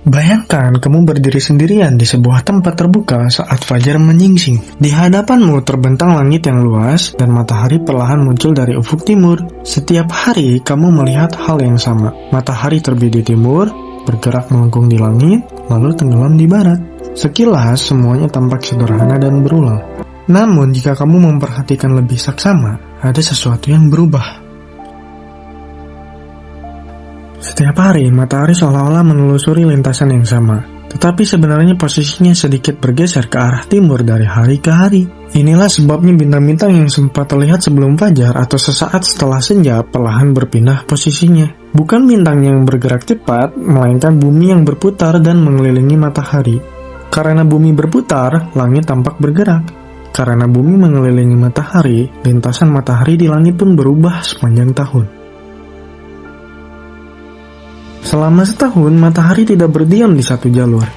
Bayangkan kamu berdiri sendirian di sebuah tempat terbuka saat fajar menyingsing. Di hadapanmu terbentang langit yang luas dan matahari perlahan muncul dari ufuk timur. Setiap hari kamu melihat hal yang sama. Matahari terbit di timur, bergerak melengkung di langit, lalu tenggelam di barat. Sekilas semuanya tampak sederhana dan berulang. Namun jika kamu memperhatikan lebih saksama, ada sesuatu yang berubah. Setiap hari, matahari seolah-olah menelusuri lintasan yang sama, tetapi sebenarnya posisinya sedikit bergeser ke arah timur dari hari ke hari. Inilah sebabnya bintang-bintang yang sempat terlihat sebelum fajar atau sesaat setelah senja perlahan berpindah posisinya. Bukan bintang yang bergerak cepat, melainkan bumi yang berputar dan mengelilingi matahari. Karena bumi berputar, langit tampak bergerak. Karena bumi mengelilingi matahari, lintasan matahari di langit pun berubah sepanjang tahun. Selama setahun, matahari tidak berdiam di satu jalur.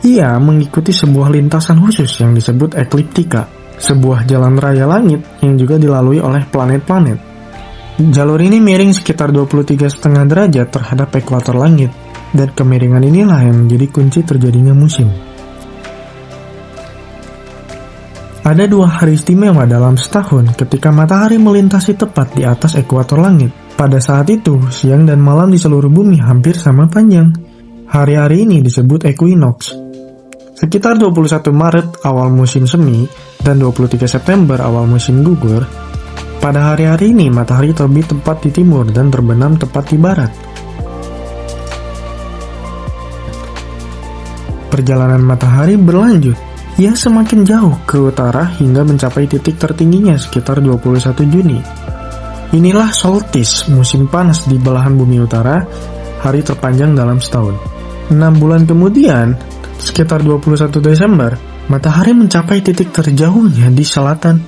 Ia mengikuti sebuah lintasan khusus yang disebut ekliptika, sebuah jalan raya langit yang juga dilalui oleh planet-planet. Jalur ini miring sekitar 23,5 derajat terhadap ekuator langit, dan kemiringan inilah yang menjadi kunci terjadinya musim. Ada 2 hari istimewa dalam setahun ketika matahari melintasi tepat di atas ekuator langit. Pada saat itu, siang dan malam di seluruh bumi hampir sama panjang. Hari-hari ini disebut equinox. Sekitar 21 Maret awal musim semi dan 23 September awal musim gugur, pada hari-hari ini matahari terbit tepat di timur dan terbenam tepat di barat. Perjalanan matahari berlanjut. Ia semakin jauh ke utara hingga mencapai titik tertingginya sekitar 21 Juni. Inilah solstice, musim panas di belahan bumi utara, hari terpanjang dalam setahun. 6 bulan kemudian, sekitar 21 Desember, matahari mencapai titik terjauhnya di selatan.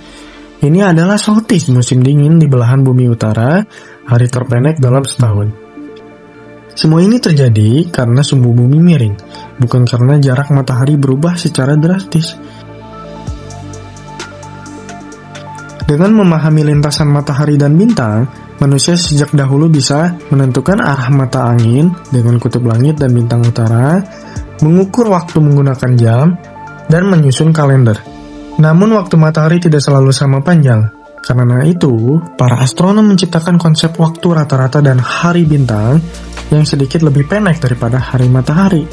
Ini adalah solstice, musim dingin di belahan bumi utara, hari terpendek dalam setahun. Semua ini terjadi karena sumbu bumi miring, bukan karena jarak matahari berubah secara drastis. Dengan memahami lintasan matahari dan bintang, manusia sejak dahulu bisa menentukan arah mata angin dengan kutub langit dan bintang utara, mengukur waktu menggunakan jam, dan menyusun kalender. Namun waktu matahari tidak selalu sama panjang. Karena itu, para astronom menciptakan konsep waktu rata-rata dan hari bintang yang sedikit lebih pendek daripada hari matahari.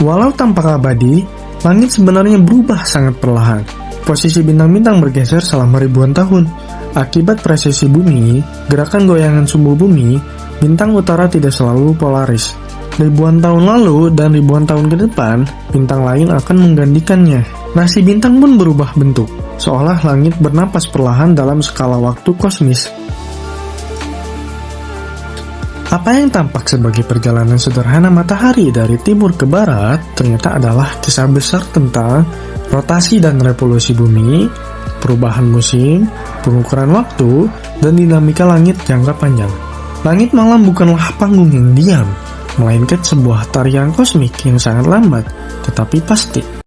Walau tampak abadi, langit sebenarnya berubah sangat perlahan. Posisi bintang-bintang bergeser selama ribuan tahun. Akibat precesi bumi, gerakan goyangan sumbu bumi, bintang utara tidak selalu polaris. Ribuan tahun lalu dan ribuan tahun ke depan, bintang lain akan menggantikannya. Nasi bintang pun berubah bentuk, seolah langit bernapas perlahan dalam skala waktu kosmis. Apa yang tampak sebagai perjalanan sederhana matahari dari timur ke barat ternyata adalah kisah besar tentang rotasi dan revolusi bumi, perubahan musim, pengukuran waktu, dan dinamika langit jangka panjang. Langit malam bukanlah panggung yang diam, melainkan sebuah tarian kosmik yang sangat lambat, tetapi pasti.